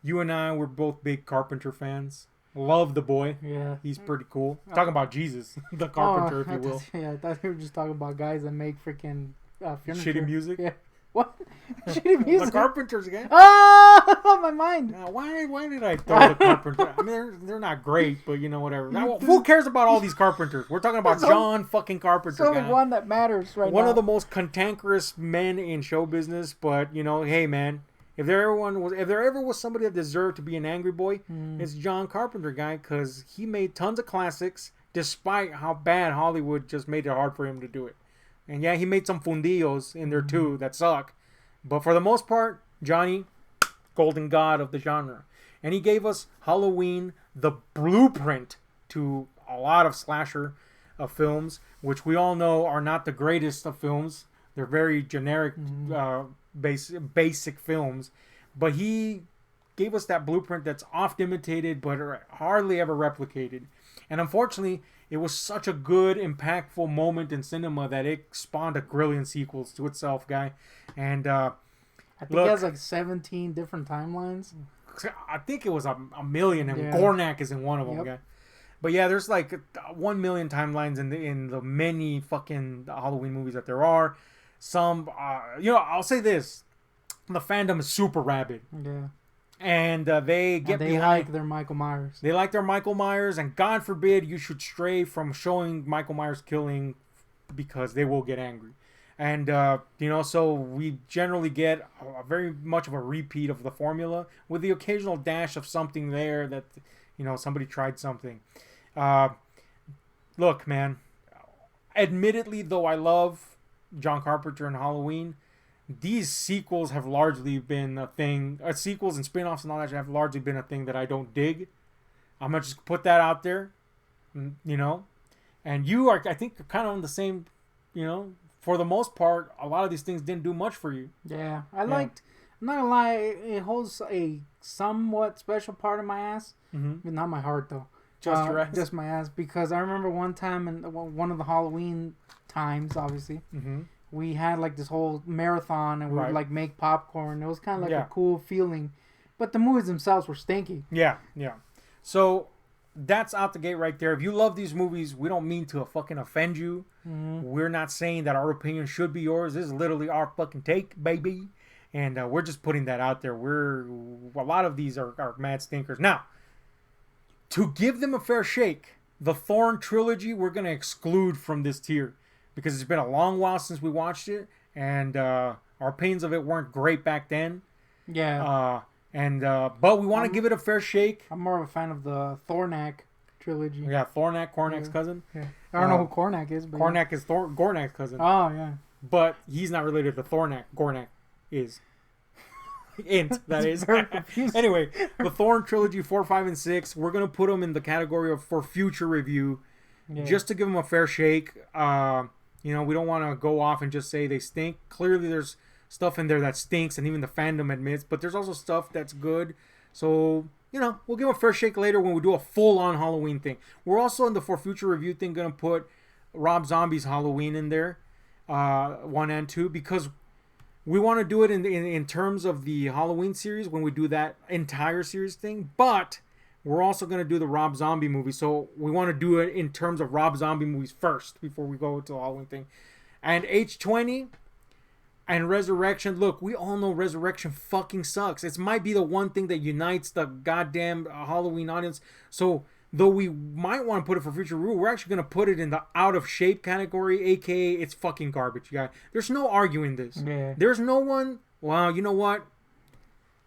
You and I were both big Carpenter fans. Love the boy. Yeah. He's pretty cool. Talking about Jesus, the Carpenter, if you will. I thought you were just talking about guys that make freaking furniture. Shitty music. Yeah. What? Shitty music. The Carpenters again. Oh, my mind. Why did I throw the Carpenter? I mean, they're not great, but whatever. Now, who cares about all these Carpenters? We're talking about John fucking Carpenter. There's only one that matters right now. One of the most cantankerous men in show business, but hey man, if there ever was somebody that deserved to be an angry boy, it's John Carpenter guy, because he made tons of classics despite how bad Hollywood just made it hard for him to do it. And yeah, he made some fundillos in there too that suck. But for the most part, Johnny, golden god of the genre. And he gave us Halloween, the blueprint to a lot of slasher films, which we all know are not the greatest of films. They're very generic, basic films. But he gave us that blueprint that's oft imitated but hardly ever replicated. And unfortunately, it was such a good, impactful moment in cinema that it spawned a grillion sequels to itself, guy. And I think it has like 17 different timelines. I think it was a million, and Gornak is in one of them, guy. But yeah, there's like 1 million timelines in the many fucking Halloween movies that there are. Some, I'll say this: the fandom is super rabid. Yeah. And they like their Michael Myers. They like their Michael Myers, and God forbid you should stray from showing Michael Myers killing, because they will get angry. And, so we generally get a very much of a repeat of the formula with the occasional dash of something there that, somebody tried something. Look, man, admittedly, though I love John Carpenter and Halloween, these sequels have largely been a thing. Sequels and spin-offs and all that have largely been a thing that I don't dig. I'm going to just put that out there, And you are, I think, kind of on the same, for the most part, a lot of these things didn't do much for you. Yeah. I'm not going to lie, it holds a somewhat special part of my ass. Mm-hmm. Not my heart, though. Just your ass? Just my ass. Because I remember one time, in one of the Halloween times, obviously, we had like this whole marathon, and we would like make popcorn. It was kind of like a cool feeling. But the movies themselves were stinky. Yeah. So that's out the gate right there. If you love these movies, we don't mean to fucking offend you. We're not saying that our opinion should be yours. This is literally our fucking take, baby. And we're just putting that out there. A lot of these are mad stinkers. Now, to give them a fair shake, the Thorn Trilogy we're going to exclude from this tier, because it's been a long while since we watched it, and our opinions of it weren't great back then. Yeah. But we want to give it a fair shake. I'm more of a fan of the Thornak trilogy. Yeah, Cornak's cousin. Yeah. I don't know who Cornak is, but Cornak is Gornak's cousin. Oh yeah. But he's not related to Thornak. Gornak is. That is. Anyway, the Thorn Trilogy 4, 5, and 6. We're gonna put them in the category of for future review, just to give them a fair shake. We don't want to go off and just say they stink. Clearly, there's stuff in there that stinks, and even the fandom admits. But there's also stuff that's good. So we'll give them a fair shake later when we do a full-on Halloween thing. We're also in the for future review thing gonna put Rob Zombie's Halloween in there, 1 and 2, because we want to do it in terms of the Halloween series when we do that entire series thing. But we're also going to do the Rob Zombie movie. So we want to do it in terms of Rob Zombie movies first before we go to the Halloween thing. And H20 and Resurrection. Look, we all know Resurrection fucking sucks. It might be the one thing that unites the goddamn Halloween audience. So though we might want to put it for future review, we're actually going to put it in the out of shape category, aka it's fucking garbage, guy. There's no arguing this. Yeah. There's no one. Well, you know what?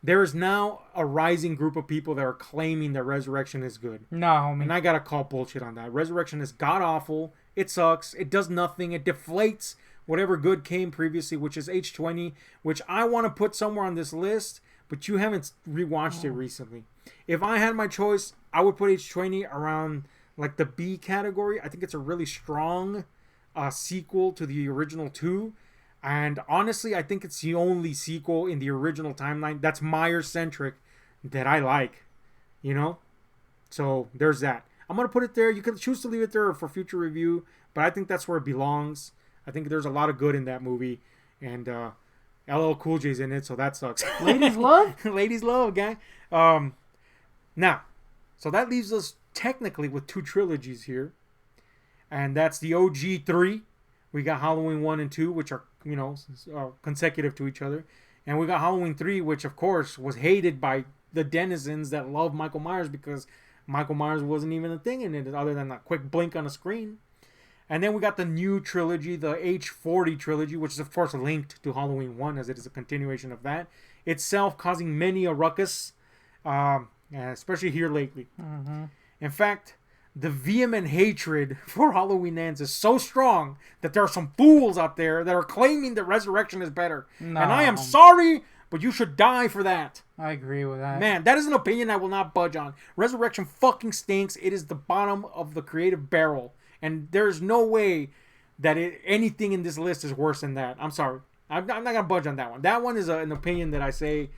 There is now a rising group of people that are claiming that Resurrection is good. No, homie. And I gotta call bullshit on that. Resurrection is god awful. It sucks. It does nothing. It deflates whatever good came previously, which is H20, which I want to put somewhere on this list, but you haven't rewatched it recently. If I had my choice, I would put H20 around like the B category. I think it's a really strong sequel to the original 2. And honestly, I think it's the only sequel in the original timeline that's Myers-centric that I like. So there's that. I'm going to put it there. You can choose to leave it there for future review, but I think that's where it belongs. I think there's a lot of good in that movie. And LL Cool J's in it, so that sucks. Ladies love? Ladies love, gang. Now, so that leaves us technically with 2 trilogies here. And that's the OG 3. We got Halloween 1 and 2, which are, consecutive to each other. And we got Halloween 3, which, of course, was hated by the denizens that love Michael Myers because Michael Myers wasn't even a thing in it other than a quick blink on a screen. And then we got the new trilogy, the H40 Trilogy, which is, of course, linked to Halloween 1 as it is a continuation of that. Itself causing many a ruckus, especially here lately. Mm-hmm. In fact, the vehement hatred for Halloween Ends is so strong that there are some fools out there that are claiming that Resurrection is better. No. And I am sorry, but you should die for that. I agree with that. Man, that is an opinion I will not budge on. Resurrection fucking stinks. It is the bottom of the creative barrel. And there's no way that anything in this list is worse than that. I'm sorry. I'm not going to budge on that one. That one is an opinion that I say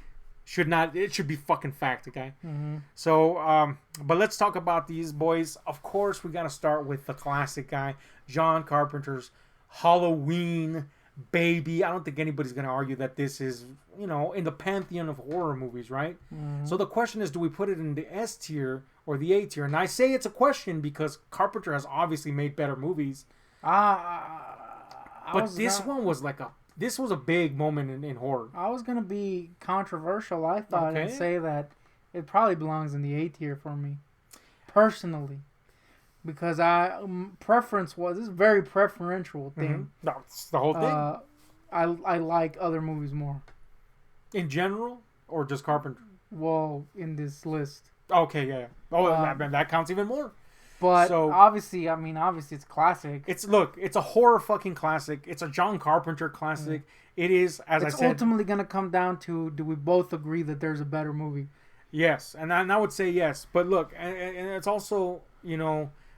it should be fucking fact, okay? Mm-hmm. So, but let's talk about these boys. Of course, we got to start with the classic guy, John Carpenter's Halloween Baby. I don't think anybody's going to argue that this is, in the pantheon of horror movies, right? Mm-hmm. So the question is, do we put it in the S tier or the A tier? And I say it's a question because Carpenter has obviously made better movies. This was a big moment in horror. I was going to be controversial, I thought, and say that it probably belongs in the A tier for me, personally. Because this is a very preferential thing. Mm-hmm. That's the whole thing. I like other movies more. In general? Or just Carpenter? Well, in this list. Okay, yeah. Oh, that counts even more. But obviously it's classic. It's a horror fucking classic. It's a John Carpenter classic. It is, as I said, it's ultimately going to come down to, do we both agree that there's a better movie? Yes, and I would say yes. But look, and it's also,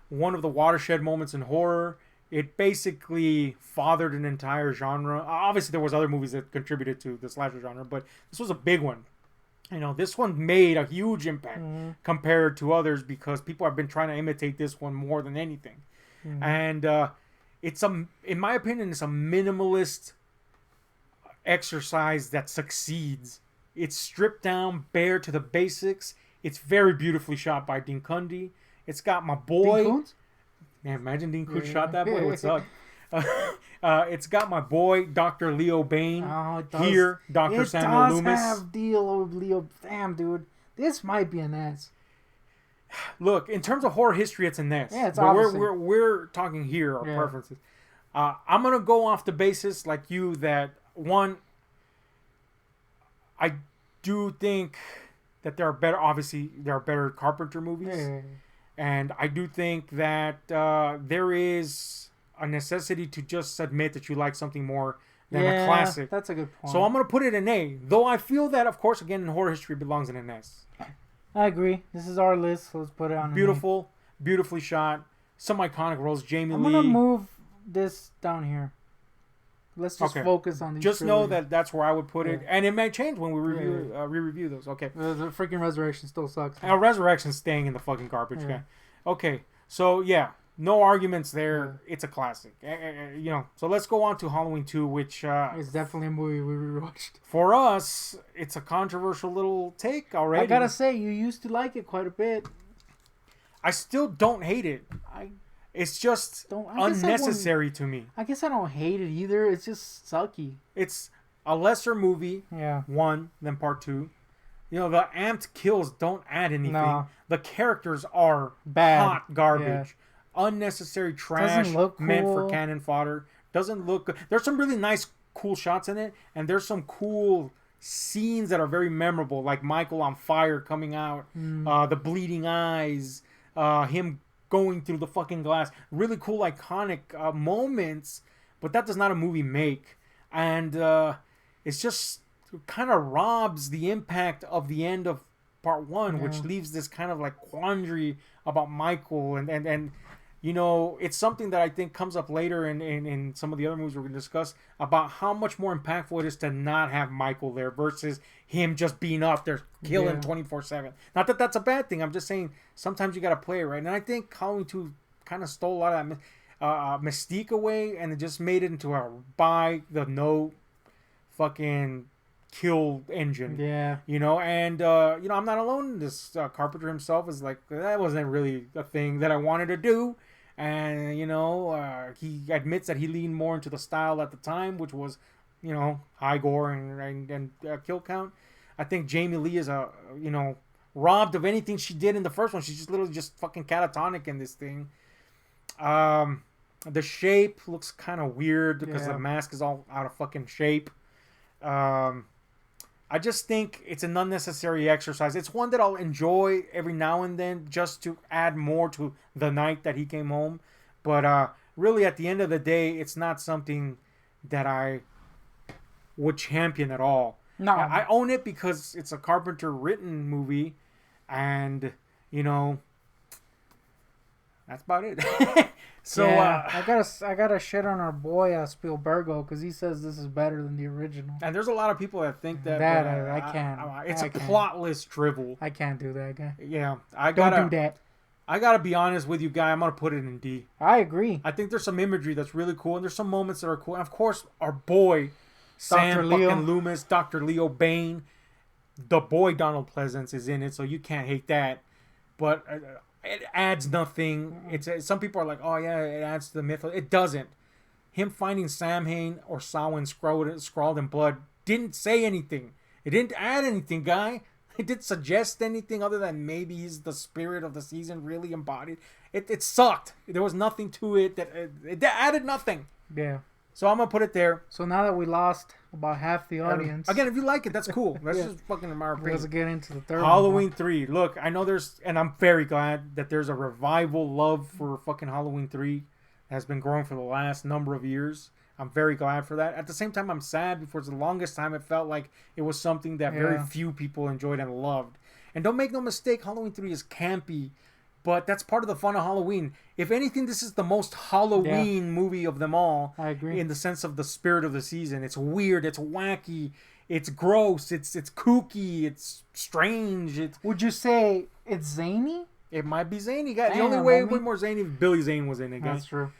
one of the watershed moments in horror. It basically fathered an entire genre. Obviously, there was other movies that contributed to the slasher genre, but this was a big one. This one made a huge impact compared to others because people have been trying to imitate this one more than anything. Mm-hmm. And in my opinion, it's a minimalist exercise that succeeds. It's stripped down, bare to the basics. It's very beautifully shot by Dean Cundey. It's got my boy. Dean Koontz? Man, imagine Dean Koontz shot that boy. What's up? It's got my boy, Dr. Leo Bain. Here, Dr. Samuel Loomis. It does have Leo. Damn, dude. This might be an S. Look, in terms of horror history, it's an S. Yeah, it's obviously. We're talking here, our preferences. I'm going to go off the basis, like you, that, one, I do think that there are better Carpenter movies. Yeah. And I do think that there is a necessity to just admit that you like something more than a classic. That's a good point. So I'm going to put it in A. Though I feel that, of course, again, in horror history, it belongs in an S. I agree. This is our list, so let's put it on Beautiful, beautifully shot. Some iconic roles. Jamie Lee. I'm going to move this down here. Let's just focus on these. Just know that that's where I would put it. And it may change when we re-review those. Okay. The freaking Resurrection still sucks. Resurrection's staying in the fucking garbage. Yeah. Okay. So, no arguments there. Yeah. It's a classic. So let's go on to Halloween 2, which... it's definitely a movie we rewatched. For us, it's a controversial little take already. I gotta say, you used to like it quite a bit. I still don't hate it. It's just unnecessary to me. I guess I don't hate it either. It's just sucky. It's a lesser movie, one, than part 2. The amped kills don't add anything. No. The characters are bad, hot garbage. Unnecessary trash meant for cannon fodder. Doesn't look good. There's some really nice, cool shots in it, and there's some cool scenes that are very memorable, like Michael on fire coming out, the bleeding eyes, him going through the fucking glass. Really cool, iconic moments, but that does not a movie make. And it's just kind of robs the impact of the end of part 1, which leaves this kind of like quandary about Michael. And it's something that I think comes up later in some of the other movies we're going to discuss about how much more impactful it is to not have Michael there versus him just being up there killing 24/7. Not that that's a bad thing. I'm just saying sometimes you got to play it right. And I think Halloween 2 kind of stole a lot of that mystique away and it just made it into a by the no fucking kill engine. Yeah. You know, and I'm not alone. This Carpenter himself is like, that wasn't really a thing that I wanted to do. And he admits that he leaned more into the style at the time, which was, high gore and kill count. I think Jamie Lee is robbed of anything she did in the first one. She's just literally just fucking catatonic in this thing. The shape looks kind of weird because the mask is all out of fucking shape. I just think it's an unnecessary exercise. It's one that I'll enjoy every now and then just to add more to the night that he came home. But really, at the end of the day, it's not something that I would champion at all. No. I own it because it's a Carpenter written movie, and that's about it. So I gotta shit on our boy Spielbergo because he says this is better than the original. And there's a lot of people that think that. I can't. It's a plotless drivel. I can't do that, guy. Yeah, don't do that. I gotta be honest with you, guy. I'm gonna put it in D. I agree. I think there's some imagery that's really cool, and there's some moments that are cool. And of course, our boy Sam fucking Loomis, Dr. Leo Bain, the boy Donald Pleasance is in it, so you can't hate that. But it adds nothing. It's some people are like, oh yeah, it adds to the myth. It doesn't. Him finding Samhain or Samhain scrawled in blood didn't say anything. It didn't add anything, guy. It didn't suggest anything other than maybe he's the spirit of the season really embodied. It sucked. There was nothing to it that it added nothing. Yeah. So I'm gonna put it there. So now that we lost about half the audience, again, if you like it, that's cool. That's just fucking in my opinion. Let's get into the third Halloween 3. Look, I know and I'm very glad that there's a revival love for fucking Halloween 3 that has been growing for the last number of years. I'm very glad for that. At the same time, I'm sad because the longest time it felt like it was something that very few people enjoyed and loved. And don't make no mistake, Halloween 3 is campy, but that's part of the fun of Halloween. If anything, this is the most Halloween movie of them all. I agree. In the sense of the spirit of the season. It's weird, it's wacky, it's gross, it's kooky, it's strange. Would you say it's zany? It might be zany, guys. The only way more zany if Billy Zane was in it, guys. That's true.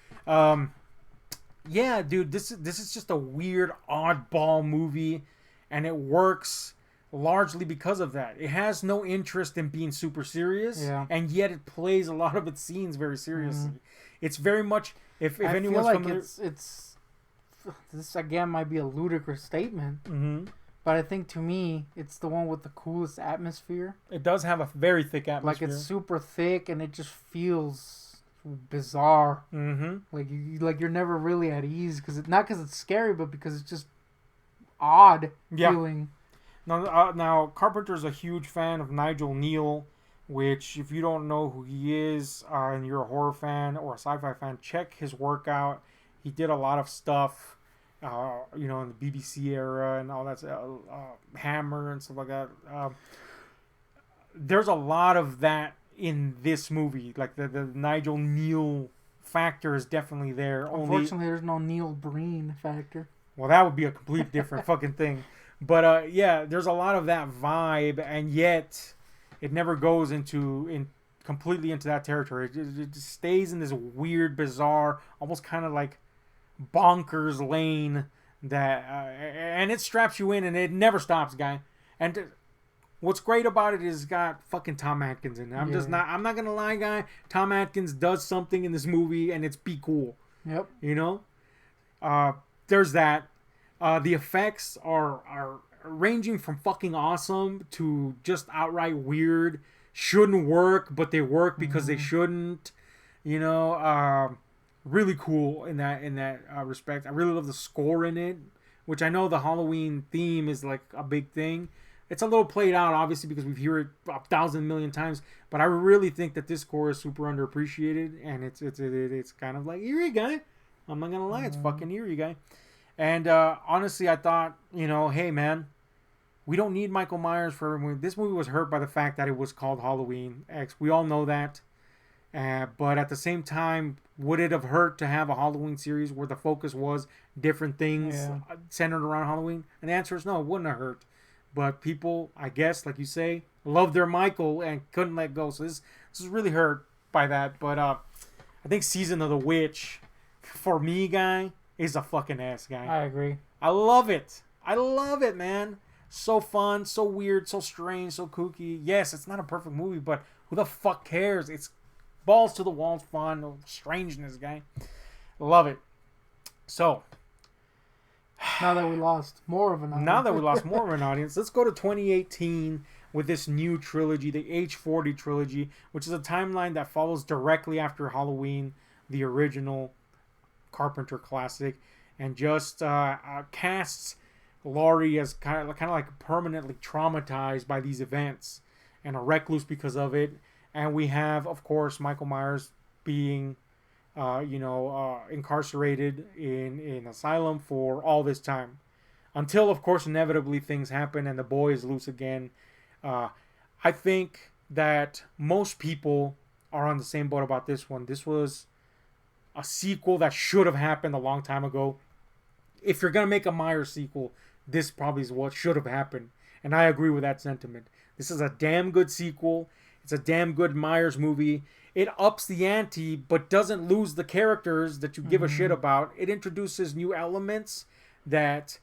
Yeah, dude, this is just a weird, oddball movie, and it works largely because of that. It has no interest in being super serious, and yet it plays a lot of its scenes very seriously. It's very much, if anyone's familiar... it's this again might be a ludicrous statement, but I think to me, it's the one with the coolest atmosphere. It does have a very thick atmosphere. Like, it's super thick, and it just feels bizarre. Like you're never really at ease not because it's scary, but because it's just odd feeling. Now Carpenter's a huge fan of Nigel Neal, which if you don't know who he is and you're a horror fan or a sci-fi fan, check his work out. He did a lot of stuff, in the BBC era and all that, Hammer and stuff like that. There's a lot of that in this movie. Like the Nigel Neal factor is definitely there. Unfortunately, there's no Neil Breen factor. Well, that would be a complete different fucking thing. But there's a lot of that vibe, and yet it never goes completely into that territory. It just stays in this weird, bizarre, almost kind of like bonkers lane that, and it straps you in, and it never stops, guy. And what's great about it is it's got fucking Tom Atkins in it. I'm not gonna lie, guy. Tom Atkins does something in this movie, and it's be cool. Yep. There's that. The effects are ranging from fucking awesome to just outright weird. Shouldn't work, but they work because they shouldn't. Really cool in that respect. I really love the score in it, which I know the Halloween theme is like a big thing. It's a little played out, obviously, because we've heard it 1,000 million times. But I really think that this score is super underappreciated, and it's kind of like eerie, guy. I'm not gonna lie, it's fucking eerie, guy. And honestly, I thought, hey man, we don't need Michael Myers for everyone. This movie was hurt by the fact that it was called Halloween X. We all know that. But at the same time, would it have hurt to have a Halloween series where the focus was different things centered around Halloween? And the answer is no, it wouldn't have hurt. But people, I guess, like you say, loved their Michael and couldn't let go. So this is really hurt by that. But I think Season of the Witch, for me, guy, is a fucking ass, guy. I agree. I love it. I love it, man. So fun, so weird, so strange, so kooky. Yes, it's not a perfect movie, but who the fuck cares? It's balls to the walls fun, no strangeness, guy. Love it. So, now that we lost more of an audience, let's go to 2018 with this new trilogy, the H40 Trilogy, which is a timeline that follows directly after Halloween, the original Carpenter classic, and just casts Laurie as kind of like permanently traumatized by these events and a recluse because of it. And we have, of course, Michael Myers being, incarcerated in asylum for all this time. Until, of course, inevitably things happen and the boy is loose again. I think that most people are on the same boat about this one. This was a sequel that should have happened a long time ago. If you're going to make a Myers sequel, this probably is what should have happened. And I agree with that sentiment. This is a damn good sequel. It's a damn good Myers movie. It ups the ante, but doesn't lose the characters that you give a shit about. It introduces new elements that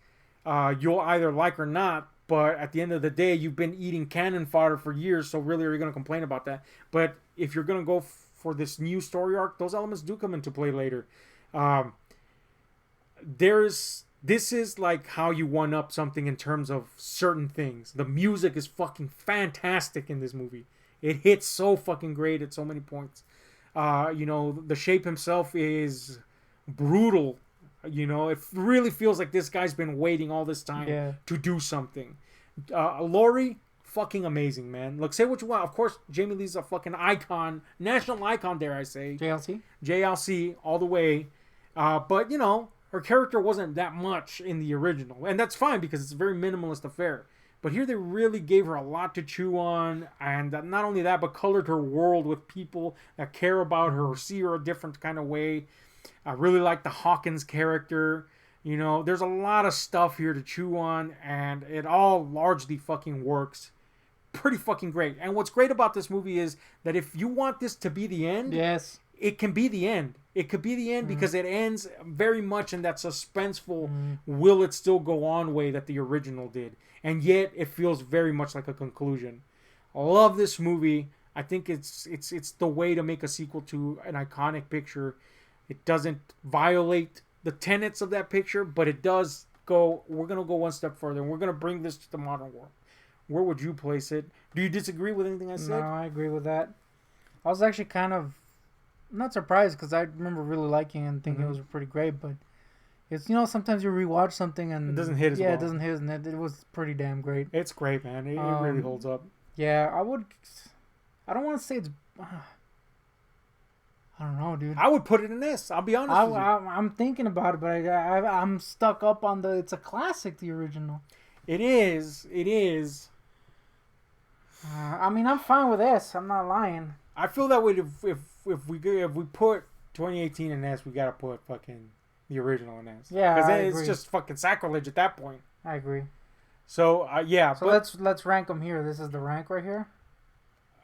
you'll either like or not. But at the end of the day, you've been eating cannon fodder for years, so really are you going to complain about that? But if you're going to go for this new story arc, those elements do come into play later. This is like how you one up something in terms of certain things. The music is fucking fantastic in this movie. It hits so fucking great at so many points. The Shape himself is brutal. It really feels like this guy's been waiting all this time to do something. Laurie, fucking amazing, man. Look, say what you want. Of course, Jamie Lee's a fucking icon. National icon, dare I say. JLC, all the way. But, her character wasn't that much in the original. And that's fine because it's a very minimalist affair. But here they really gave her a lot to chew on. And not only that, but colored her world with people that care about her or see her a different kind of way. I really like the Hawkins character. There's a lot of stuff here to chew on. And it all largely fucking works. Pretty fucking great. And what's great about this movie is that if you want this to be the end... Yes. It can be the end. It could be the end because it ends very much in that suspenseful, will it still go on way that the original did. And yet, it feels very much like a conclusion. I love this movie. I think it's the way to make a sequel to an iconic picture. It doesn't violate the tenets of that picture, but it does go, we're going to go one step further, and we're going to bring this to the modern world. Where would you place it? Do you disagree with anything I said? No, I agree with that. I was actually kind of not surprised because I remember really liking it and thinking it was pretty great, but it's, sometimes you rewatch something and it doesn't hit as well. Yeah, it doesn't hit, and it was pretty damn great. It's great, man. It really holds up. Yeah, I don't want to say it's, I don't know, dude. I would put it in this. I'll be honest with you. I'm thinking about it, but I'm stuck up on it's a classic, the original. It is. I'm fine with this. I'm not lying. I feel that way if we put 2018 in this, we gotta put fucking the original in this. Yeah, because it's just fucking sacrilege at that point. I agree. So yeah. So let's rank them here. This is the rank right here.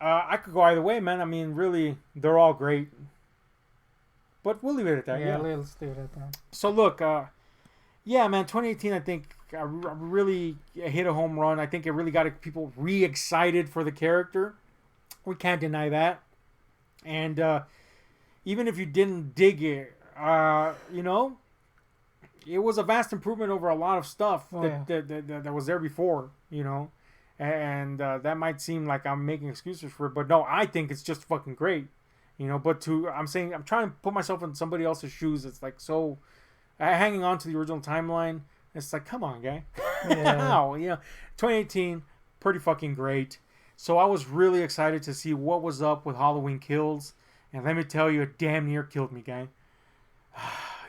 I could go either way, man. I mean, really, they're all great. But we'll leave it at that. Yeah, let's leave it at that. So look, yeah, man, 2018, I think I really hit a home run. I think it really got people re-excited for the character. We can't deny that. And even if you didn't dig it, it was a vast improvement over a lot of stuff that was there before, And that might seem like I'm making excuses for it, but no, I think it's just fucking great, But I'm trying to put myself in somebody else's shoes. It's like so hanging on to the original timeline. It's like, come on, guy. How? 2018, pretty fucking great. So I was really excited to see what was up with Halloween Kills. And let me tell you, it damn near killed me, guy.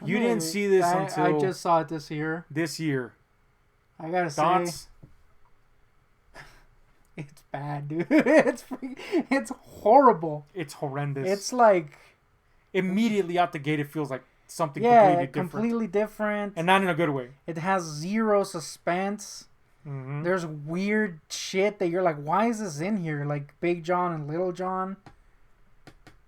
You didn't see this until... I just saw it this year. I gotta say... It's bad, dude. It's horrible. It's horrendous. It's like... Immediately out the gate, it feels like something completely different. And not in a good way. It has zero suspense. Mm-hmm. There's weird shit that you're like, why is this in here? Like Big John and Little John.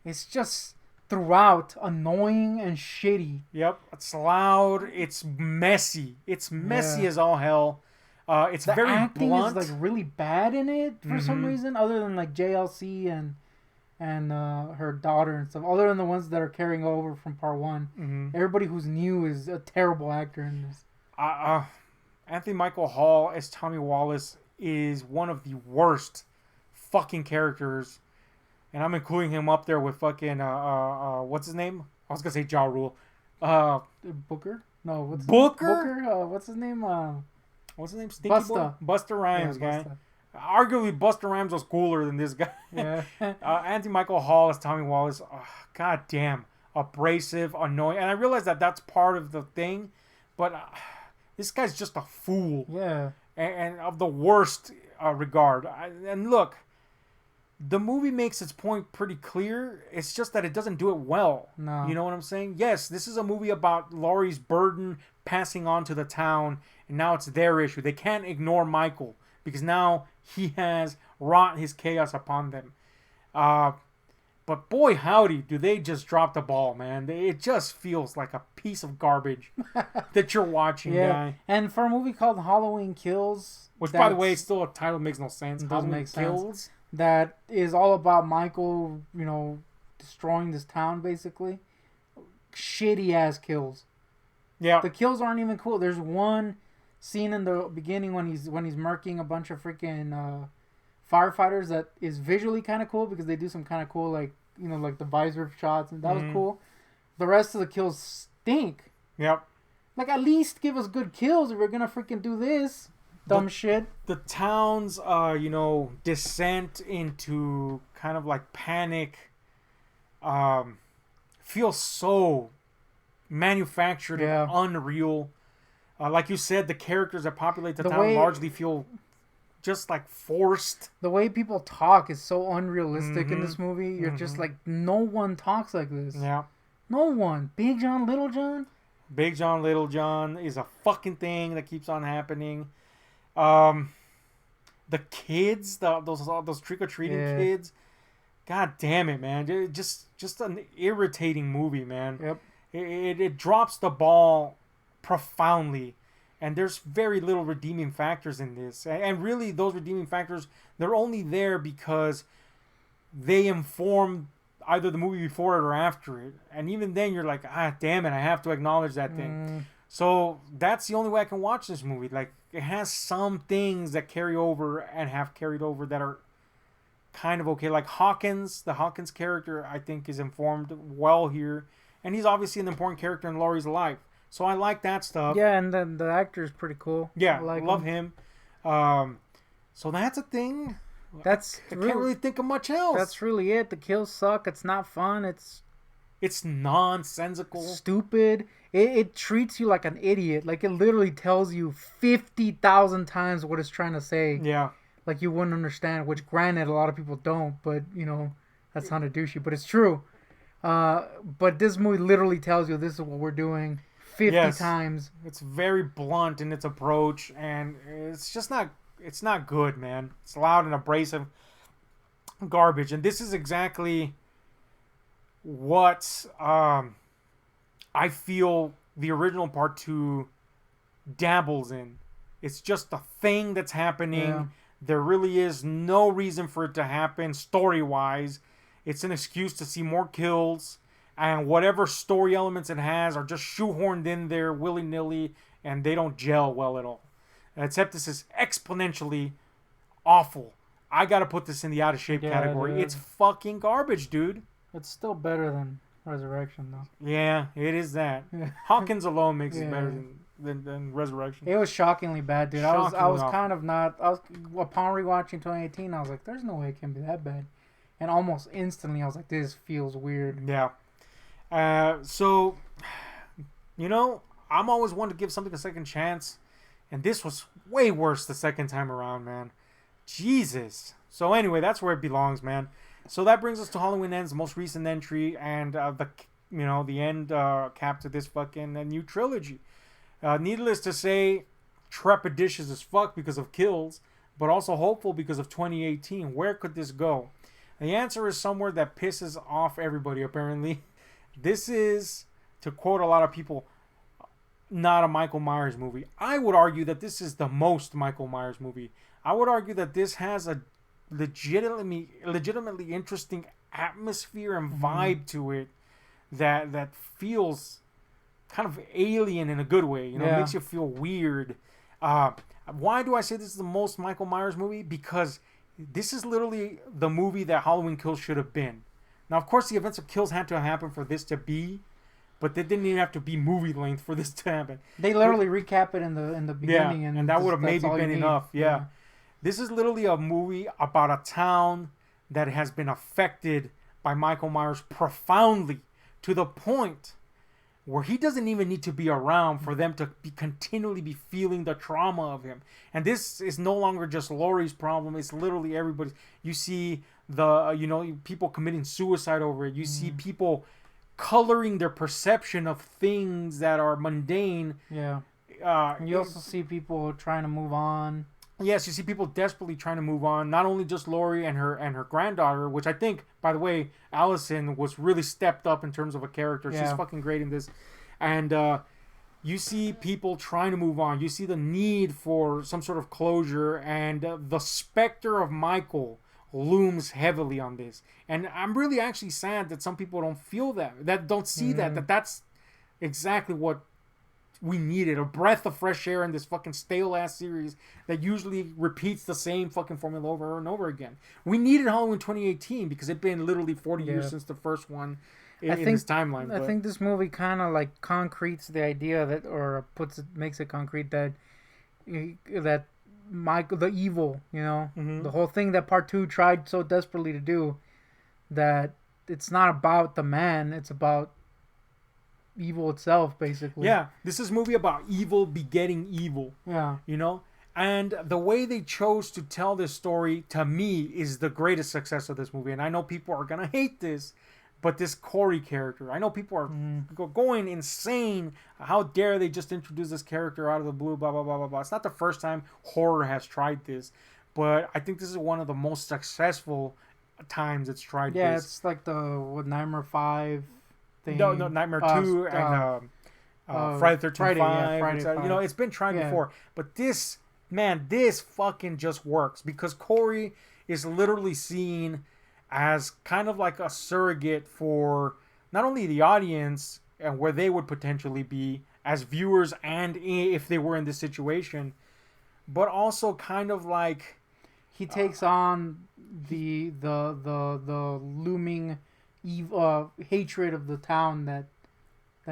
It's just throughout annoying and shitty. Yep, it's loud. It's messy. It's messy as all hell. It's the very acting blunt. is like really bad in it for some reason, other than like JLC and her daughter and stuff. Other than the ones that are carrying over from part one, everybody who's new is a terrible actor in this. Anthony Michael Hall as Tommy Wallace is one of the worst fucking characters, and I'm including him up there with fucking what's his name? I was gonna say Ja Rule. Booker? No, what's Booker? Booker? What's his name? What's his name? Stinky Busta. Boy? Busta Rhymes, yeah, guy. Arguably, Busta Rhymes was cooler than this guy. Yeah. Anthony Michael Hall as Tommy Wallace. God damn, abrasive, annoying, and I realize that that's part of the thing, but this guy's just a fool. Yeah. And of the worst regard. And look, the movie makes its point pretty clear. It's just that it doesn't do it well. No. You know what I'm saying? Yes, this is a movie about Laurie's burden passing on to the town, and now it's their issue. They can't ignore Michael because now he has wrought his chaos upon them. But boy, howdy, do they just drop the ball, man. It just feels like a piece of garbage that you're watching, guy. And for a movie called Halloween Kills... Which, by the way, still a title makes no sense. It doesn't make Kills. Sense. That is all about Michael, destroying this town, basically. Shitty-ass kills. Yeah. The kills aren't even cool. There's one scene in the beginning when he's murking a bunch of freaking firefighters that is visually kind of cool because they do some kind of cool, like the visor shots, and that was cool. The rest of the kills stink. Yep. Like, at least give us good kills if we're gonna freaking do this dumb shit. The town's, descent into kind of like panic, feels so manufactured and unreal. Like you said, the characters that populate the town largely feel just like forced. The way people talk is so unrealistic in this movie. You're just like, no one talks like this. Yeah. No one. Big John, Little John? Big John, Little John is a fucking thing that keeps on happening. The kids, those trick-or-treating kids. God damn it, man. Just an irritating movie, man. Yep. It drops the ball profoundly. And there's very little redeeming factors in this. And really, those redeeming factors, they're only there because they inform either the movie before it or after it. And even then, you're like, damn it, I have to acknowledge that thing. So that's the only way I can watch this movie. Like, it has some things that carry over and have carried over that are kind of okay. Like Hawkins, the Hawkins character, I think, is informed well here. And he's obviously an important character in Laurie's life. So I like that stuff. Yeah, and then the actor is pretty cool. Yeah, I love him. So that's a thing. I can't really think of much else. That's really it. The kills suck. It's not fun. It's nonsensical. Stupid. It treats you like an idiot. Like, it literally tells you 50,000 times what it's trying to say. Yeah. Like, you wouldn't understand, which granted a lot of people don't, but that's kind of douchey, but it's true. But this movie literally tells you this is what we're doing 50 times. It's very blunt in its approach, and it's just not good, man. It's loud and abrasive garbage, and this is exactly what I feel the original part 2 dabbles in. It's just a thing that's happening. Yeah. There really is no reason for it to happen story-wise. It's an excuse to see more kills, and whatever story elements it has are just shoehorned in there willy-nilly, and they don't gel well at all. Except this is exponentially awful. I gotta put this in the out-of-shape category. Dude. It's fucking garbage, dude. It's still better than Resurrection, though. Yeah, it is that. Hawkins alone makes it better than Resurrection. It was shockingly bad, dude. I was kind of not... upon rewatching 2018, I was like, there's no way it can be that bad. And almost instantly, I was like, this feels weird. Yeah. So, I'm always one to give something a second chance. And this was way worse the second time around, man. Jesus. So anyway, that's where it belongs, man. So that brings us to Halloween Ends, the most recent entry, and the end cap to this fucking new trilogy. Needless to say, trepidatious as fuck because of kills, but also hopeful because of 2018. Where could this go? The answer is somewhere that pisses off everybody, apparently. this is, to quote a lot of people, not a Michael Myers movie. I would argue that this is the most Michael Myers movie. I would argue that this has a legitimately interesting atmosphere and vibe to it that feels kind of alien in a good way. It makes you feel weird. Why do I say this is the most Michael Myers movie? Because this is literally the movie that Halloween Kills should have been. Now, of course, the events of Kills had to happen for this to be, but they didn't even have to be movie length for this to happen. They literally recap it in the beginning, and that would have maybe been enough. Yeah. This is literally a movie about a town that has been affected by Michael Myers profoundly, to the point where he doesn't even need to be around for them to continually be feeling the trauma of him. And this is no longer just Laurie's problem. It's literally everybody's. You see people committing suicide over it. You see people coloring their perception of things that are mundane. Yeah. You also see people trying to move on. Yes, you see people desperately trying to move on. Not only just Laurie and her granddaughter, which I think, by the way, Allison was really stepped up in terms of a character. Yeah. She's fucking great in this. And you see people trying to move on. You see the need for some sort of closure. And the specter of Michael looms heavily on this. And I'm really actually sad that some people don't feel that don't see that's exactly what we needed. A breath of fresh air in this fucking stale ass series that usually repeats the same fucking formula over and over again. We needed Halloween 2018 because it'd been literally 40 years since the first one in this timeline. I think this movie kind of like concretes the idea that, or makes it concrete that Michael, the evil, the whole thing that Part 2 tried so desperately to do, that it's not about the man, it's about evil itself, basically. Yeah, this is a movie about evil begetting evil. Yeah. And the way they chose to tell this story, to me, is the greatest success of this movie. And I know people are going to hate this, but this Corey character, I know people are going insane. How dare they just introduce this character out of the blue, blah, blah, blah, blah, blah. It's not the first time horror has tried this, but I think this is one of the most successful times it's tried this. Yeah, it's like the Nightmare 5 thing. No, Nightmare 2 and Friday the 13th 5. Friday 5. It's been tried before. But this fucking just works because Corey is literally seen as kind of like a surrogate for not only the audience and where they would potentially be as viewers and if they were in this situation, but also kind of like he takes on the looming hatred of the town that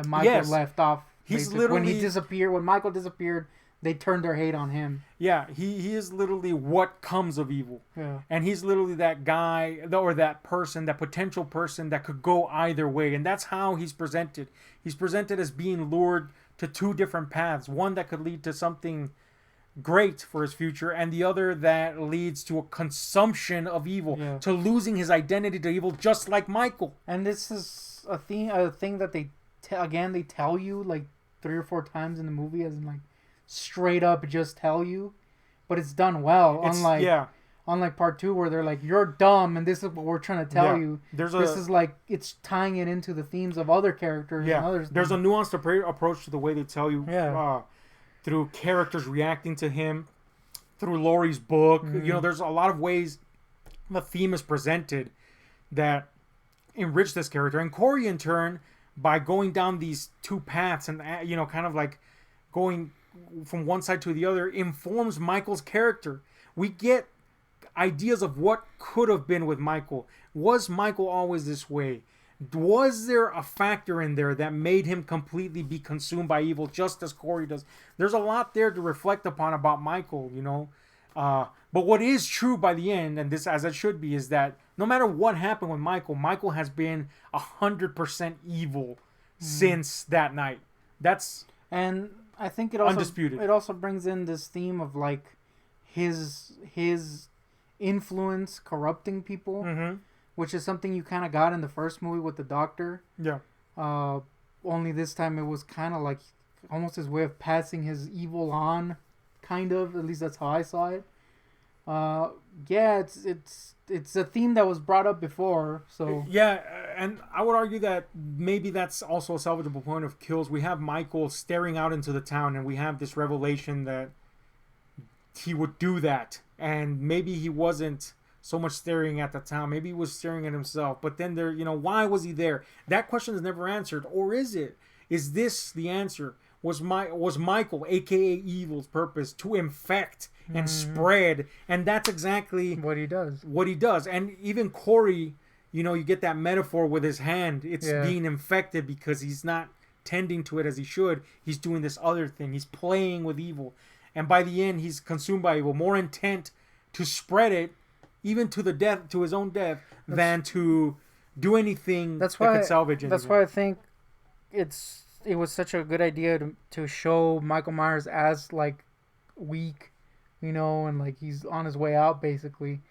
Michael left off. He's literally when Michael disappeared, they turned their hate on him. Yeah, he is literally what comes of evil. Yeah. And he's literally that guy or that person, that potential person that could go either way. And that's how he's presented. He's presented as being lured to two different paths. One that could lead to something great for his future, and the other that leads to a consumption of evil, to losing his identity to evil, just like Michael. And this is a thing that they tell you like 3 or 4 times in the movie, as in like straight up just tell you, but it's done well. Unlike Part 2 where they're like, you're dumb and this is what we're trying to tell you. This is like it's tying it into the themes of other characters and others. There's a nuanced approach to the way they tell you. Through characters reacting to him, through Laurie's book. There's a lot of ways the theme is presented that enrich this character. And Corey, in turn, by going down these two paths and, kind of like going from one side to the other, informs Michael's character. We get ideas of what could have been with Michael. Was Michael always this way? Was there a factor in there that made him completely be consumed by evil, just as Corey does? There's a lot there to reflect upon about Michael, But what is true by the end, and this as it should be, is that no matter what happened with Michael has been 100% evil since that night. And I think it also undisputed. It also brings in this theme of like his influence corrupting people. Mm-hmm. Which is something you kind of got in the first movie with the doctor. Yeah. Only this time it was kind of like almost his way of passing his evil on, kind of. At least that's how I saw it. It's a theme that was brought up before. So yeah, and I would argue that maybe that's also a salvageable point of kills. We have Michael staring out into the town, and we have this revelation that he would do that, and maybe he wasn't so much staring at the town. Maybe he was staring at himself. But then why was he there? That question is never answered. Or is it? Is this the answer? Was Michael, aka Evil's purpose, to infect and spread? And that's exactly what he does. And even Corey, you get that metaphor with his hand. It's being infected because he's not tending to it as he should. He's doing this other thing. He's playing with evil. And by the end, he's consumed by evil, more intent to spread it, even to his own death, than to do anything that could salvage anything. That's why I think it was such a good idea to show Michael Myers as like weak, and like he's on his way out basically,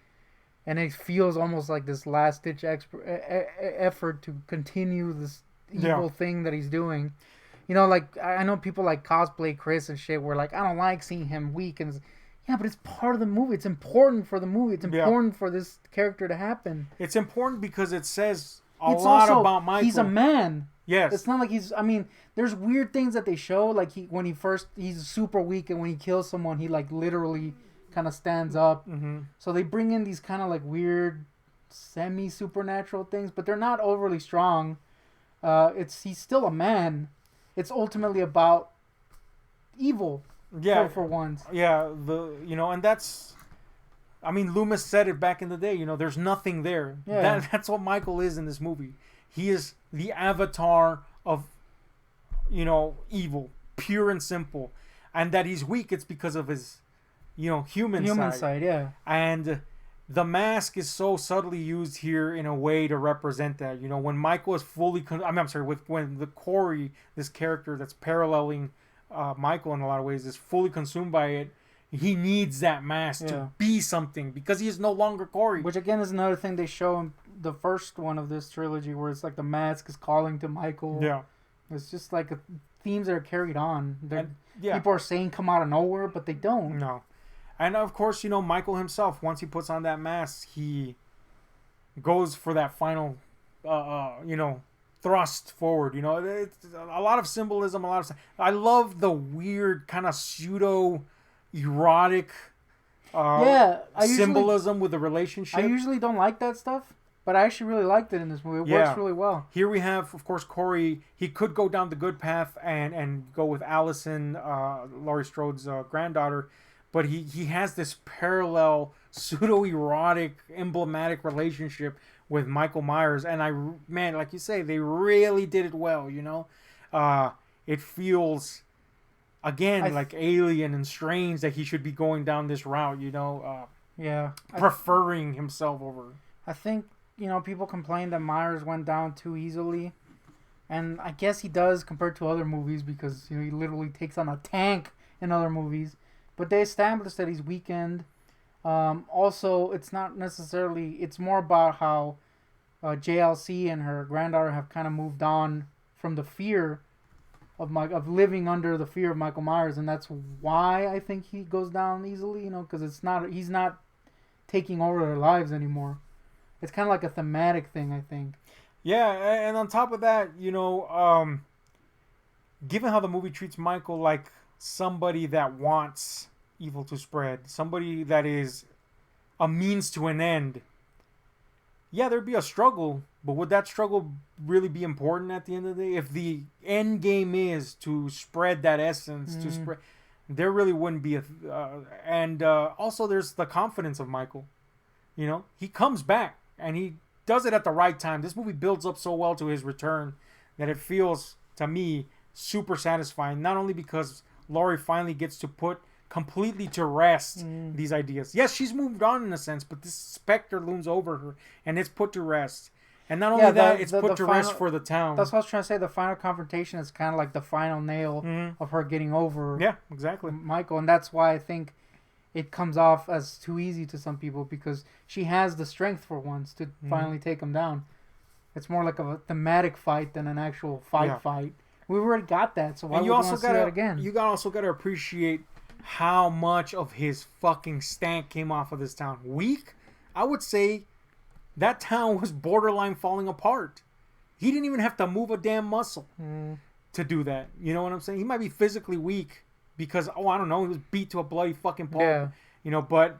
and it feels almost like this last ditch effort to continue this evil thing that he's doing. Like I know people like cosplay Chris and shit. Where like I don't like seeing him weak, and but it's part of the movie. It's important for the movie. It's important for this character to happen. It's important because it says a lot about Michael. He's a man. Yes. It's not like there's weird things that they show. Like he's super weak, and when he kills someone, he like literally kind of stands up. Mm-hmm. So they bring in these kind of like weird semi-supernatural things, but they're not overly strong. He's still a man. It's ultimately about evil. Yeah. For once. Yeah. And that's, Loomis said it back in the day. There's nothing there. Yeah. That's what Michael is in this movie. He is the avatar of, evil, pure and simple, and that he's weak. It's because of his, human side. Yeah. And the mask is so subtly used here in a way to represent that. When Michael is fully, when the Corey, this character that's paralleling Michael in a lot of ways, is fully consumed by it. He needs that mask to be something because he is no longer Corey. Which again is another thing they show in the first one of this trilogy, where it's like the mask is calling to Michael. Yeah, it's just like themes that are carried on. People are saying come out of nowhere, but they don't. No. And of course, Michael himself, once he puts on that mask, he goes for that final, thrust forward. It's a lot of symbolism, I love the weird kind of pseudo erotic symbolism with the relationship. I usually don't like that stuff, but I actually really liked it in this movie. It works really well. Here we have, of course, Corey. He could go down the good path and go with Allison, Laurie Strode's granddaughter. But he has this parallel, pseudo-erotic, emblematic relationship with Michael Myers. And like you say, they really did it well, It feels, again, like alien and strange that he should be going down this route, preferring himself over. I think, people complain that Myers went down too easily. And I guess he does compared to other movies because, he literally takes on a tank in other movies. But they established that he's weakened. Also, it's not necessarily... It's more about how JLC and her granddaughter have kind of moved on from the fear of living under the fear of Michael Myers. And that's why I think he goes down easily, because he's not taking over their lives anymore. It's kind of like a thematic thing, I think. Yeah, and on top of that, given how the movie treats Michael like somebody that wants evil to spread, somebody that is a means to an end, there'd be a struggle, but would that struggle really be important at the end of the day? If the end game is to spread that essence, to spread, there really wouldn't be also there's the confidence of Michael. He comes back and he does it at the right time. This movie builds up so well to his return that it feels, to me, super satisfying, not only because Laurie finally gets to put completely to rest these ideas. Yes, she's moved on in a sense, but this specter looms over her, and it's put to rest. And not only that, it's put to rest for the town. That's what I was trying to say. The final confrontation is kind of like the final nail of her getting over exactly. Michael, and that's why I think it comes off as too easy to some people, because she has the strength for once to finally take him down. It's more like a thematic fight than an actual fight. We already got that, so why would you want to see that again? You also got to appreciate how much of his fucking stank came off of this town. Weak? I would say that town was borderline falling apart. He didn't even have to move a damn muscle to do that. You know what I'm saying? He might be physically weak because, I don't know, he was beat to a bloody fucking pulp. Yeah. You know, but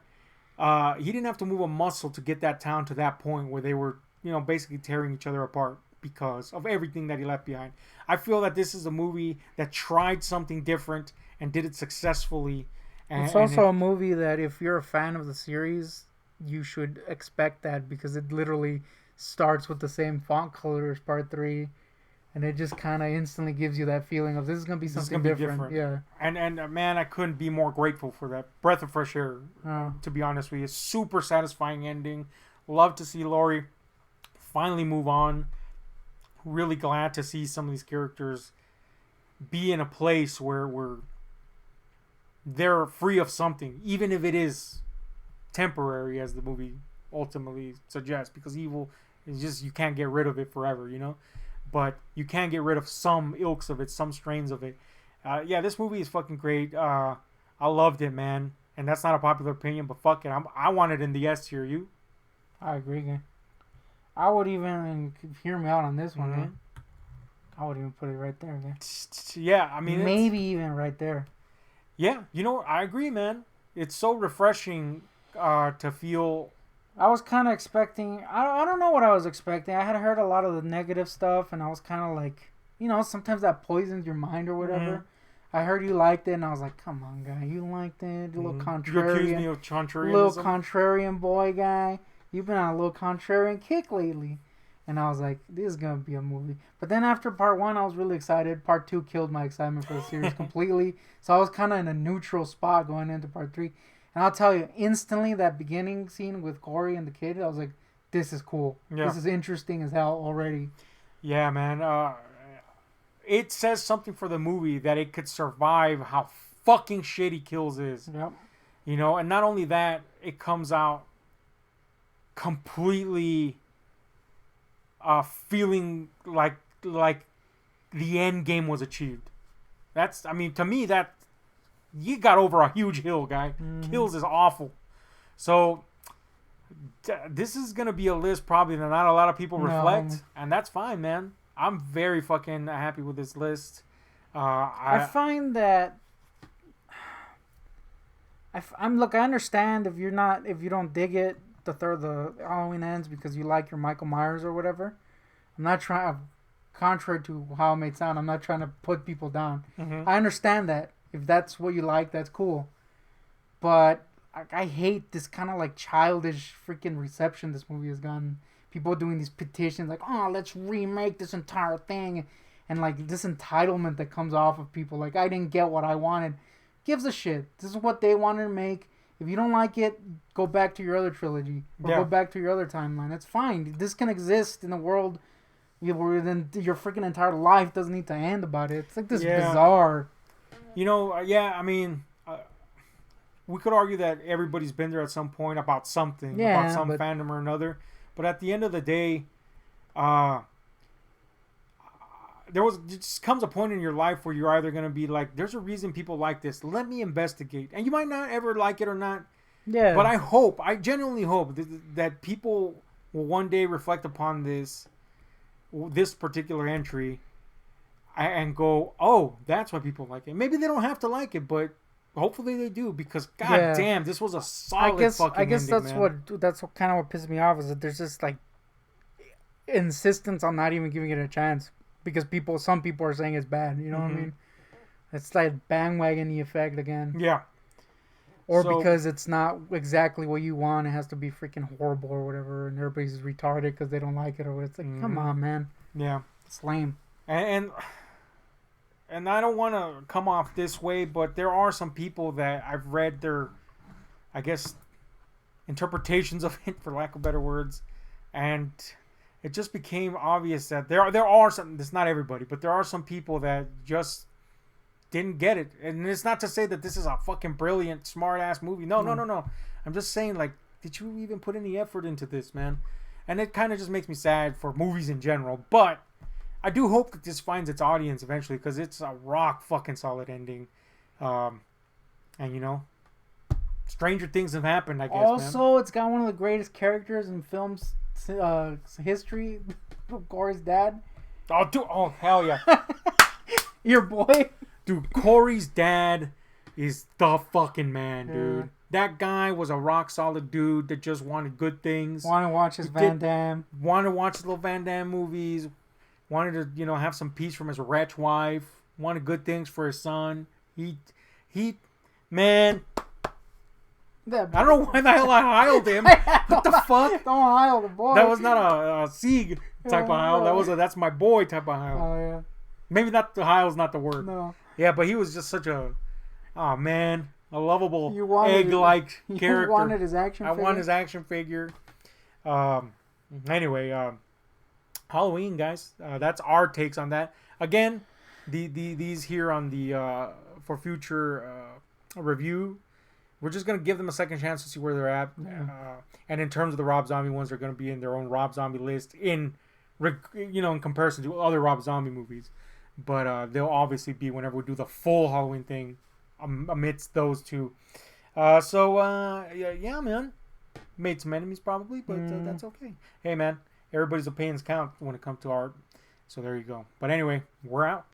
he didn't have to move a muscle to get that town to that point where they were, basically tearing each other apart because of everything that he left behind. I feel that this is a movie that tried something different and did it successfully. It's also a movie that if you're a fan of the series, you should expect that because it literally starts with the same font color as Part 3, and it just kind of instantly gives you that feeling of this is going to be something different. Yeah. And man, I couldn't be more grateful for that breath of fresh air, to be honest with you. Super satisfying ending. Love to see Laurie finally move on. Really glad to see some of these characters be in a place where they're free of something, even if it is temporary, as the movie ultimately suggests, because evil is just, you can't get rid of it forever, but you can get rid of some ilks of it, some strains of it. This movie is fucking great. I loved it, man, and that's not a popular opinion, but fuck it, I want it in the S tier. You? I agree, man. I would even hear me out on this one, man. I would even put it right there, man. Yeah, I mean, maybe even right there. Yeah, I agree, man. It's so refreshing to feel. I was kind of expecting. I don't know what I was expecting. I had heard a lot of the negative stuff, and I was kind of like, sometimes that poisons your mind or whatever. I heard you liked it, and I was like, come on, guy, you liked it, a little contrarian. You accused me of contrarianism. Little contrarian boy guy. You've been on a little contrarian kick lately. And I was like, this is going to be a movie. But then after Part 1, I was really excited. Part 2 killed my excitement for the series completely. So I was kind of in a neutral spot going into Part 3. And I'll tell you, instantly, that beginning scene with Corey and the kid, I was like, this is cool. Yeah. This is interesting as hell already. Yeah, man. It says something for the movie that it could survive how fucking shitty Kills is. Yep. And not only that, it comes out completely feeling like the end game was achieved. To me, that you got over a huge hill, guy. Kills is awful. So this is gonna be a list probably that not a lot of people reflect, and that's fine, man. I'm very fucking happy with this list. I find that I understand if you don't dig it. The Halloween Ends because you like your Michael Myers or whatever. I'm not trying, contrary to how it may sound, I'm not trying to put people down. I understand that. If that's what you like, that's cool. But I hate this kind of like childish freaking reception this movie has gotten. People doing these petitions like, oh, let's remake this entire thing. And like this entitlement that comes off of people. Like, I didn't get what I wanted. Gives a shit. This is what they wanted to make. If you don't like it, go back to your other trilogy. Or go back to your other timeline. That's fine. This can exist in a world where then your freaking entire life doesn't need to end about it. It's like this bizarre. We could argue that everybody's been there at some point about something. About some fandom or another. But at the end of the day, it just comes a point in your life where you're either going to be like, there's a reason people like this. Let me investigate. And you might not ever like it or not. Yeah. But I genuinely hope that people will one day reflect upon this particular entry and go, oh, that's why people like it. Maybe they don't have to like it, but hopefully they do because god damn, this was a solid fucking ending, that's man. That's what kind of what pissed me off is that there's just like insistence on not even giving it a chance. Because some people are saying it's bad. You know what I mean? It's like bandwagon the effect again. Yeah. Or because it's not exactly what you want. It has to be freaking horrible or whatever. And everybody's retarded because they don't like it. Or it's like, come on, man. Yeah. It's lame. And I don't want to come off this way, but there are some people that I've read their, I guess, interpretations of it, for lack of better words. And it just became obvious that there are some, it's not everybody, but there are some people that just didn't get it. And it's not to say that this is a fucking brilliant, smart-ass movie. No. I'm just saying, like, did you even put any effort into this, man? And it kind of just makes me sad for movies in general. But I do hope that this finds its audience eventually because it's a rock fucking solid ending. And, stranger things have happened, I guess, also, man. It's got one of the greatest characters in film's history. Corey's dad. Oh, dude. Oh, hell yeah. Your boy. Dude, Corey's dad is the fucking man, dude. Yeah. That guy was a rock solid dude that just wanted good things. Want to watch his Van Damme. Wanted to watch his little Van Damme movies. Wanted to, you know, have some peace from his wretch wife. Wanted good things for his son. Man. I don't know why the hell I heiled him. What the fuck? Don't heil the boy. That was not a Sieg type of heil. That's my boy type of heil. Oh, yeah. Maybe not the heil's not the word. No. Yeah, but he was just such a, oh man, a lovable egg-like character. You wanted his action figure? I want his action figure. Anyway, Halloween, guys. That's our takes on that. Again, these here on the for future review. We're just gonna give them a second chance to see where they're at. Yeah. And in terms of the Rob Zombie ones, they're gonna be in their own Rob Zombie list in comparison to other Rob Zombie movies. But they'll obviously be whenever we do the full Halloween thing amidst those two. Yeah, man. Made some enemies probably, but that's okay. Hey, man. Everybody's opinions count when it comes to art. So there you go. But anyway, we're out.